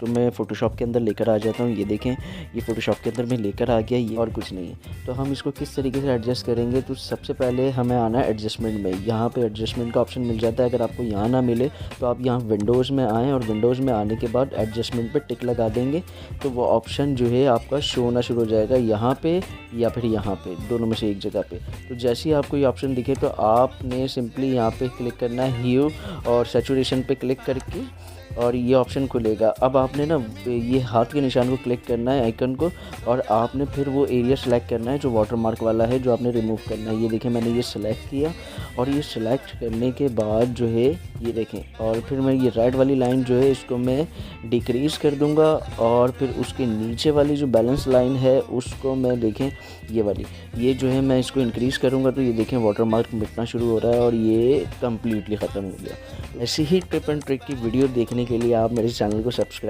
इसको मैं फ़ोटोशॉप के अंदर लेकर आ जाता हूँ। ये देखें, ये फ़ोटोशॉप के अंदर मैं लेकर आ गया, ये और कुछ नहीं है। तो हम इसको किस तरीके से एडजस्ट करेंगे, तो सबसे पहले हमें आना है एडजस्टमेंट में। यहाँ पे एडजस्टमेंट का ऑप्शन मिल जाता है। अगर आपको यहाँ ना मिले तो आप यहाँ विंडोज़ में आएँ और विंडोज़ में आने के बाद एडजस्टमेंट पे टिक लगा देंगे तो वो ऑप्शन जो है आपका शो होना शुरू हो जाएगा, यहाँ पे या फिर यहाँ पे, दोनों में से एक जगह पे। तो जैसे ही आपको ये ऑप्शन दिखे तो आपने सिंपली यहाँ पे क्लिक करना है ह्यू और सैचुरेशन पे क्लिक करके, और ये ऑप्शन खुलेगा। अब आपने ना ये हाथ के निशान को क्लिक करना है, आइकन को, और आपने फिर वो एरिया सेलेक्ट करना है जो वाटरमार्क वाला है, जो आपने रिमूव करना है। ये देखें, मैंने ये सेलेक्ट किया और ये सेलेक्ट करने के बाद जो है ये देखें, और फिर मैं ये राइट वाली लाइन जो है इसको मैं डिक्रीज़ कर दूंगा, और फिर उसके नीचे वाली जो बैलेंस लाइन है उसको मैं देखें ये वाली, ये जो है मैं इसको इंक्रीज़ करूंगा तो ये देखें वाटरमार्क मिटना शुरू हो रहा है और ये कम्प्लीटली ख़त्म हो गया। ऐसी ही टिप एंड ट्रिक की वीडियो देखने के लिए आप मेरे चैनल को सब्सक्राइब